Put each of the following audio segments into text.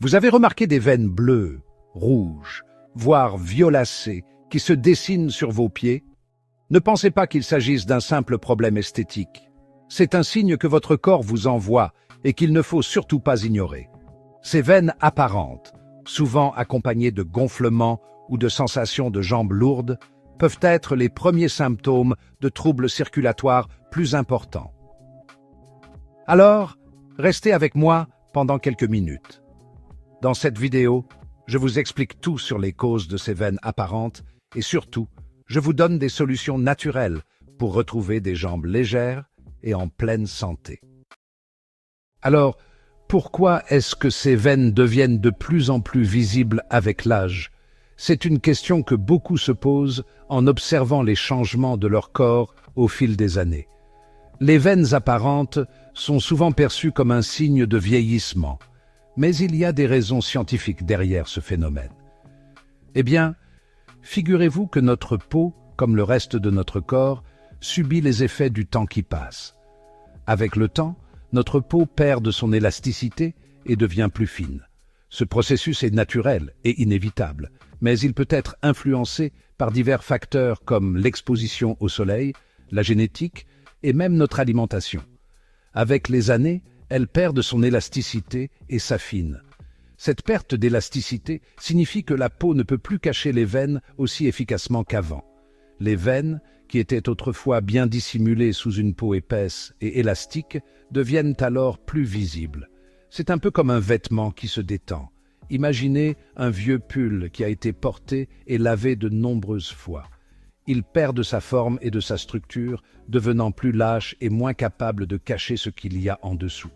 Vous avez remarqué des veines bleues, rouges, voire violacées qui se dessinent sur vos pieds? Ne pensez pas qu'il s'agisse d'un simple problème esthétique. C'est un signe que votre corps vous envoie et qu'il ne faut surtout pas ignorer. Ces veines apparentes, souvent accompagnées de gonflements ou de sensations de jambes lourdes, peuvent être les premiers symptômes de troubles circulatoires plus importants. Alors, restez avec moi pendant quelques minutes. Dans cette vidéo, je vous explique tout sur les causes de ces veines apparentes et surtout, je vous donne des solutions naturelles pour retrouver des jambes légères et en pleine santé. Alors, pourquoi est-ce que ces veines deviennent de plus en plus visibles avec l'âge? C'est une question que beaucoup se posent en observant les changements de leur corps au fil des années. Les veines apparentes sont souvent perçues comme un signe de vieillissement, mais il y a des raisons scientifiques derrière ce phénomène. Eh bien, figurez-vous que notre peau, comme le reste de notre corps, subit les effets du temps qui passe. Avec le temps, notre peau perd de son élasticité et devient plus fine. Ce processus est naturel et inévitable, mais il peut être influencé par divers facteurs comme l'exposition au soleil, la génétique et même notre alimentation. Avec les années, elle perd de son élasticité et s'affine. Cette perte d'élasticité signifie que la peau ne peut plus cacher les veines aussi efficacement qu'avant. Les veines, qui étaient autrefois bien dissimulées sous une peau épaisse et élastique, deviennent alors plus visibles. C'est un peu comme un vêtement qui se détend. Imaginez un vieux pull qui a été porté et lavé de nombreuses fois. Il perd de sa forme et de sa structure, devenant plus lâche et moins capable de cacher ce qu'il y a en dessous.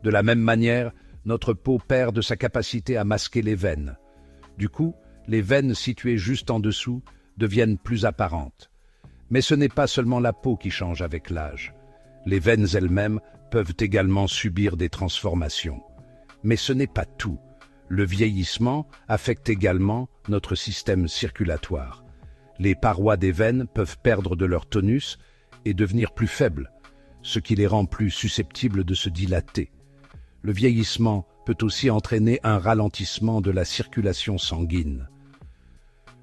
De la même manière, notre peau perd de sa capacité à masquer les veines. Du coup, les veines situées juste en dessous deviennent plus apparentes. Mais ce n'est pas seulement la peau qui change avec l'âge. Les veines elles-mêmes peuvent également subir des transformations. Mais ce n'est pas tout. Le vieillissement affecte également notre système circulatoire. Les parois des veines peuvent perdre de leur tonus et devenir plus faibles, ce qui les rend plus susceptibles de se dilater. Le vieillissement peut aussi entraîner un ralentissement de la circulation sanguine.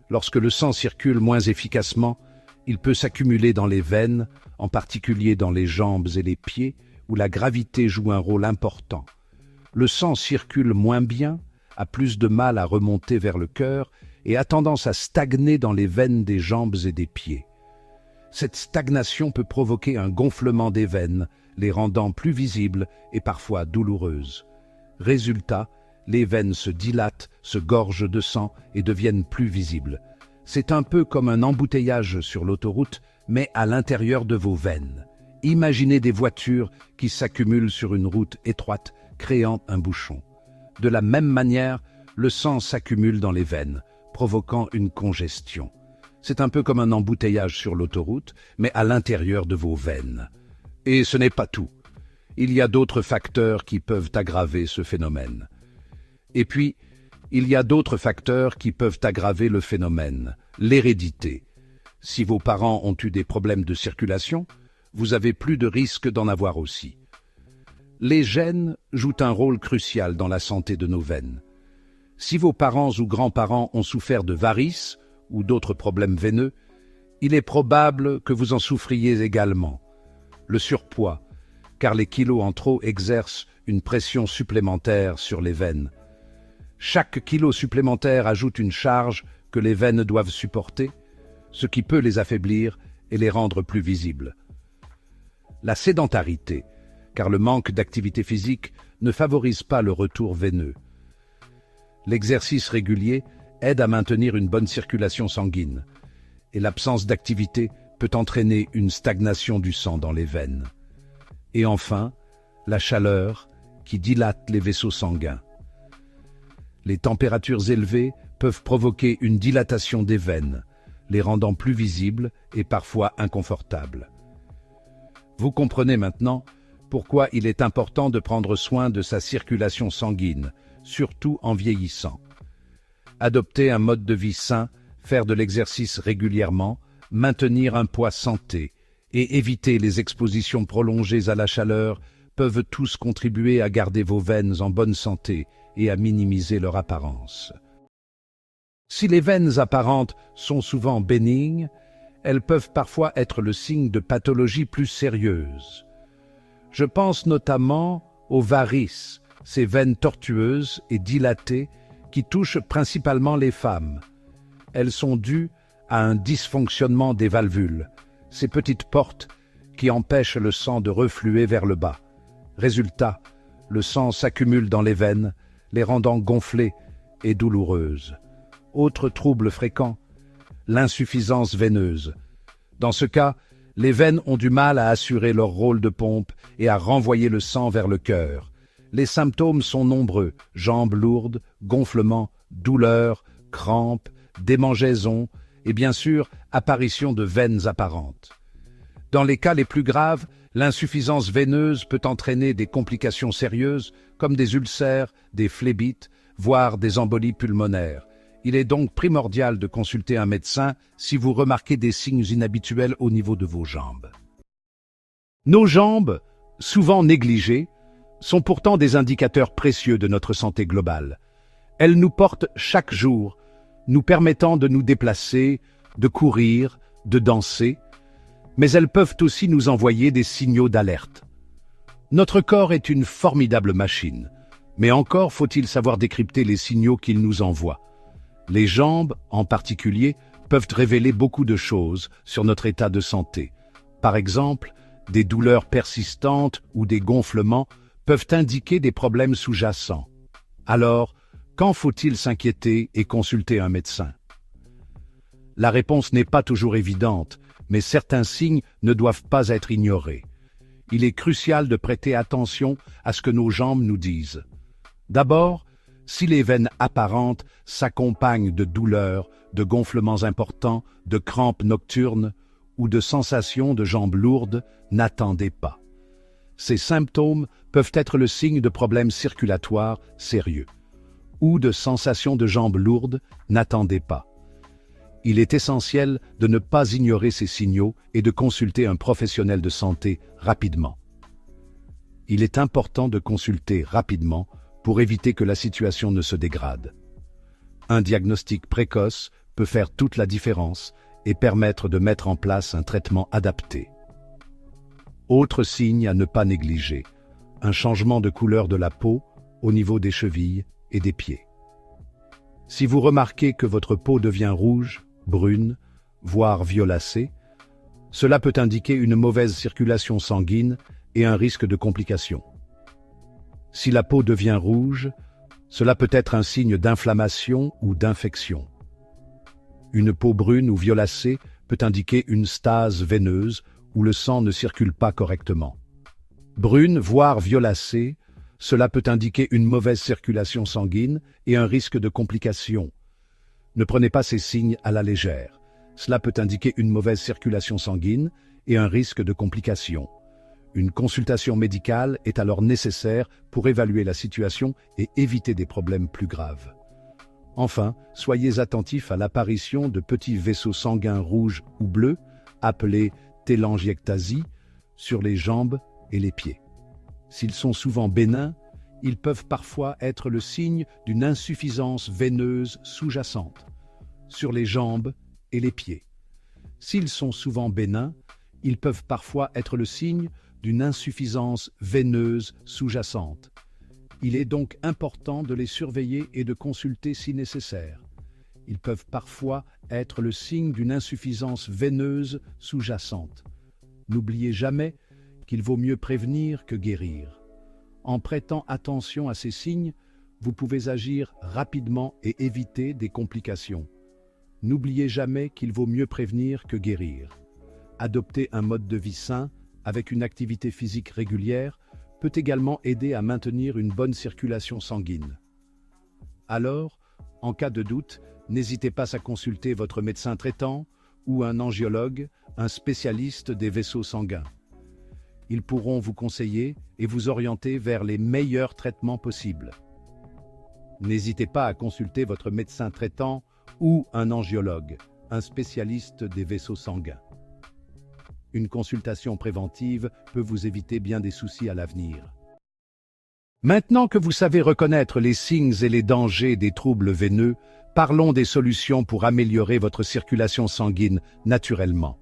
Lorsque le sang circule moins efficacement, il peut s'accumuler dans les veines, en particulier dans les jambes et les pieds, où la gravité joue un rôle important. Le sang circule moins bien, a plus de mal à remonter vers le cœur et a tendance à stagner dans les veines des jambes et des pieds. Cette stagnation peut provoquer un gonflement des veines, les rendant plus visibles et parfois douloureuses. Résultat, les veines se dilatent, se gorgent de sang et deviennent plus visibles. C'est un peu comme un embouteillage sur l'autoroute, mais à l'intérieur de vos veines. Imaginez des voitures qui s'accumulent sur une route étroite, créant un bouchon. De la même manière, le sang s'accumule dans les veines, provoquant une congestion. C'est un peu comme un embouteillage sur l'autoroute, mais à l'intérieur de vos veines. Et ce n'est pas tout. Il y a d'autres facteurs qui peuvent aggraver ce phénomène. Et puis, il y a d'autres facteurs qui peuvent aggraver le phénomène, l'hérédité. Si vos parents ont eu des problèmes de circulation, vous avez plus de risques d'en avoir aussi. Les gènes jouent un rôle crucial dans la santé de nos veines. Si vos parents ou grands-parents ont souffert de varices ou d'autres problèmes veineux, il est probable que vous en souffriez également. Le surpoids, car les kilos en trop exercent une pression supplémentaire sur les veines. Chaque kilo supplémentaire ajoute une charge que les veines doivent supporter, ce qui peut les affaiblir et les rendre plus visibles. La sédentarité, car le manque d'activité physique ne favorise pas le retour veineux. L'exercice régulier aide à maintenir une bonne circulation sanguine, et l'absence d'activité peut entraîner une stagnation du sang dans les veines. Et enfin, la chaleur qui dilate les vaisseaux sanguins. Les températures élevées peuvent provoquer une dilatation des veines, les rendant plus visibles et parfois inconfortables. Vous comprenez maintenant pourquoi il est important de prendre soin de sa circulation sanguine, surtout en vieillissant. Adopter un mode de vie sain, faire de l'exercice régulièrement, maintenir un poids santé et éviter les expositions prolongées à la chaleur peuvent tous contribuer à garder vos veines en bonne santé et à minimiser leur apparence. Si les veines apparentes sont souvent bénignes, elles peuvent parfois être le signe de pathologies plus sérieuses. Je pense notamment aux varices, ces veines tortueuses et dilatées qui touchent principalement les femmes. Elles sont dues à un dysfonctionnement des valvules, ces petites portes qui empêchent le sang de refluer vers le bas. Résultat, le sang s'accumule dans les veines, les rendant gonflées et douloureuses. Autre trouble fréquent, l'insuffisance veineuse. Dans ce cas, les veines ont du mal à assurer leur rôle de pompe et à renvoyer le sang vers le cœur. Les symptômes sont nombreux, jambes lourdes, gonflements, douleurs, crampes, démangeaisons et bien sûr, apparition de veines apparentes. Dans les cas les plus graves, l'insuffisance veineuse peut entraîner des complications sérieuses comme des ulcères, des phlébites, voire des embolies pulmonaires. Il est donc primordial de consulter un médecin si vous remarquez des signes inhabituels au niveau de vos jambes. Nos jambes, souvent négligées, sont pourtant des indicateurs précieux de notre santé globale. Elles nous portent chaque jour, nous permettant de nous déplacer, de courir, de danser, mais elles peuvent aussi nous envoyer des signaux d'alerte. Notre corps est une formidable machine, mais encore faut-il savoir décrypter les signaux qu'il nous envoie. Les jambes, en particulier, peuvent révéler beaucoup de choses sur notre état de santé. Par exemple, des douleurs persistantes ou des gonflements peuvent indiquer des problèmes sous-jacents. Alors, quand faut-il s'inquiéter et consulter un médecin? La réponse n'est pas toujours évidente, mais certains signes ne doivent pas être ignorés. Il est crucial de prêter attention à ce que nos jambes nous disent. D'abord, si les veines apparentes s'accompagnent de douleurs, de gonflements importants, de crampes nocturnes ou de sensations de jambes lourdes, n'attendez pas. Ces symptômes peuvent être le signe de problèmes circulatoires sérieux ou de sensations de jambes lourdes, n'attendez pas. Il est essentiel de ne pas ignorer ces signaux et de consulter un professionnel de santé rapidement. Il est important de consulter rapidement pour éviter que la situation ne se dégrade. Un diagnostic précoce peut faire toute la différence et permettre de mettre en place un traitement adapté. Autre signe à ne pas négliger, un changement de couleur de la peau au niveau des chevilles et des pieds. Si vous remarquez que votre peau devient rouge, brune, voire violacée, cela peut indiquer une mauvaise circulation sanguine et un risque de complications. Si la peau devient rouge, cela peut être un signe d'inflammation ou d'infection. Une peau brune ou violacée peut indiquer une stase veineuse où le sang ne circule pas correctement. Brune, voire violacée, cela peut indiquer une mauvaise circulation sanguine et un risque de complications. Ne prenez pas ces signes à la légère. Cela peut indiquer une mauvaise circulation sanguine et un risque de complications. Une consultation médicale est alors nécessaire pour évaluer la situation et éviter des problèmes plus graves. Enfin, soyez attentifs à l'apparition de petits vaisseaux sanguins rouges ou bleus, appelés télangiectasies, sur les jambes et les pieds. S'ils sont souvent bénins, ils peuvent parfois être le signe d'une insuffisance veineuse sous-jacente, sur les jambes et les pieds. S'ils sont souvent bénins, ils peuvent parfois être le signe d'une insuffisance veineuse sous-jacente. Il est donc important de les surveiller et de consulter si nécessaire. Ils peuvent parfois être le signe d'une insuffisance veineuse sous-jacente. N'oubliez jamais qu'il vaut mieux prévenir que guérir. En prêtant attention à ces signes, vous pouvez agir rapidement et éviter des complications. N'oubliez jamais qu'il vaut mieux prévenir que guérir. Adopter un mode de vie sain, avec une activité physique régulière, peut également aider à maintenir une bonne circulation sanguine. Alors, en cas de doute, n'hésitez pas à consulter votre médecin traitant ou un angiologue, un spécialiste des vaisseaux sanguins. Ils pourront vous conseiller et vous orienter vers les meilleurs traitements possibles. N'hésitez pas à consulter votre médecin traitant ou un angiologue, un spécialiste des vaisseaux sanguins. Une consultation préventive peut vous éviter bien des soucis à l'avenir. Maintenant que vous savez reconnaître les signes et les dangers des troubles veineux, parlons des solutions pour améliorer votre circulation sanguine naturellement.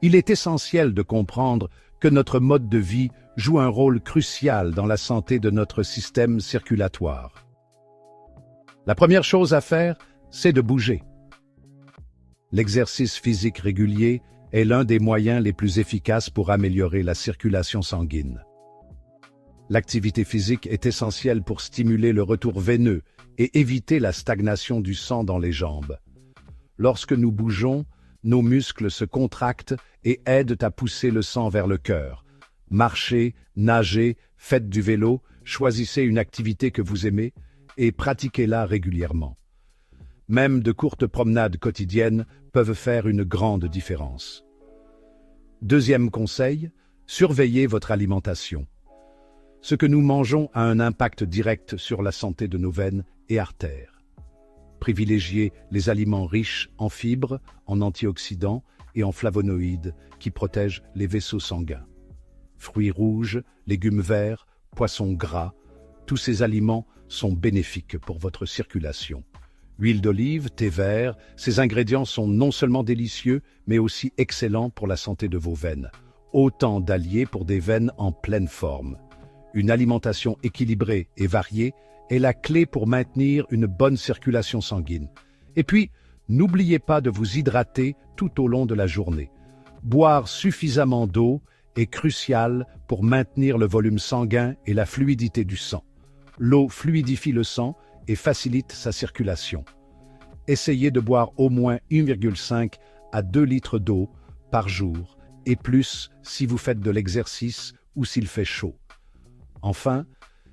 Il est essentiel de comprendre que notre mode de vie joue un rôle crucial dans la santé de notre système circulatoire. La première chose à faire, c'est de bouger. L'exercice physique régulier est l'un des moyens les plus efficaces pour améliorer la circulation sanguine. L'activité physique est essentielle pour stimuler le retour veineux et éviter la stagnation du sang dans les jambes. Lorsque nous bougeons, nos muscles se contractent et aident à pousser le sang vers le cœur. Marchez, nagez, faites du vélo, choisissez une activité que vous aimez et pratiquez-la régulièrement. Même de courtes promenades quotidiennes peuvent faire une grande différence. Deuxième conseil, surveillez votre alimentation. Ce que nous mangeons a un impact direct sur la santé de nos veines et artères. Privilégiez les aliments riches en fibres, en antioxydants et en flavonoïdes qui protègent les vaisseaux sanguins. Fruits rouges, légumes verts, poissons gras, tous ces aliments sont bénéfiques pour votre circulation. Huile d'olive, thé vert, ces ingrédients sont non seulement délicieux, mais aussi excellents pour la santé de vos veines. Autant d'alliés pour des veines en pleine forme. Une alimentation équilibrée et variée est la clé pour maintenir une bonne circulation sanguine. Et puis, n'oubliez pas de vous hydrater tout au long de la journée. Boire suffisamment d'eau est crucial pour maintenir le volume sanguin et la fluidité du sang. L'eau fluidifie le sang et facilite sa circulation. Essayez de boire au moins 1,5 à 2 litres d'eau par jour et plus si vous faites de l'exercice ou s'il fait chaud. Enfin,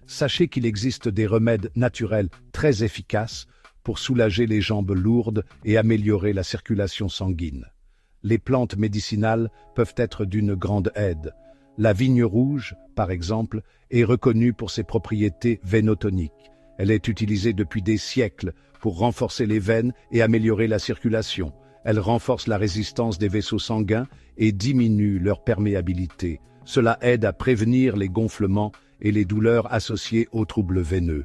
sachez qu'il existe des remèdes naturels très efficaces pour soulager les jambes lourdes et améliorer la circulation sanguine. Les plantes médicinales peuvent être d'une grande aide. La vigne rouge, par exemple, est reconnue pour ses propriétés vénotoniques. Elle est utilisée depuis des siècles pour renforcer les veines et améliorer la circulation. Elle renforce la résistance des vaisseaux sanguins et diminue leur perméabilité. Cela aide à prévenir les gonflements et les douleurs associées aux troubles veineux.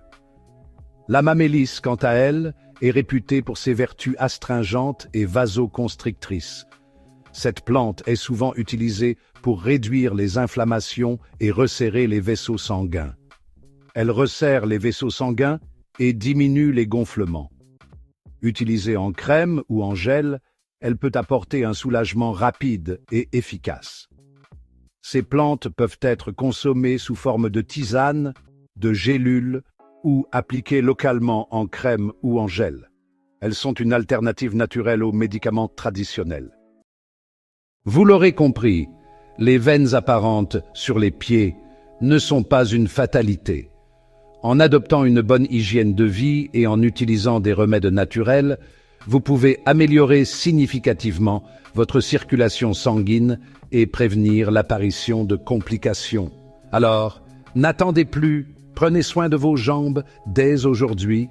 La mamélis, quant à elle, est réputée pour ses vertus astringentes et vasoconstrictrices. Cette plante est souvent utilisée pour réduire les inflammations et resserrer les vaisseaux sanguins. Elle resserre les vaisseaux sanguins et diminue les gonflements. Utilisée en crème ou en gel, elle peut apporter un soulagement rapide et efficace. Ces plantes peuvent être consommées sous forme de tisane, de gélules ou appliquées localement en crème ou en gel. Elles sont une alternative naturelle aux médicaments traditionnels. Vous l'aurez compris, les veines apparentes sur les pieds ne sont pas une fatalité. En adoptant une bonne hygiène de vie et en utilisant des remèdes naturels, vous pouvez améliorer significativement votre circulation sanguine et prévenir l'apparition de complications. Alors, n'attendez plus, prenez soin de vos jambes dès aujourd'hui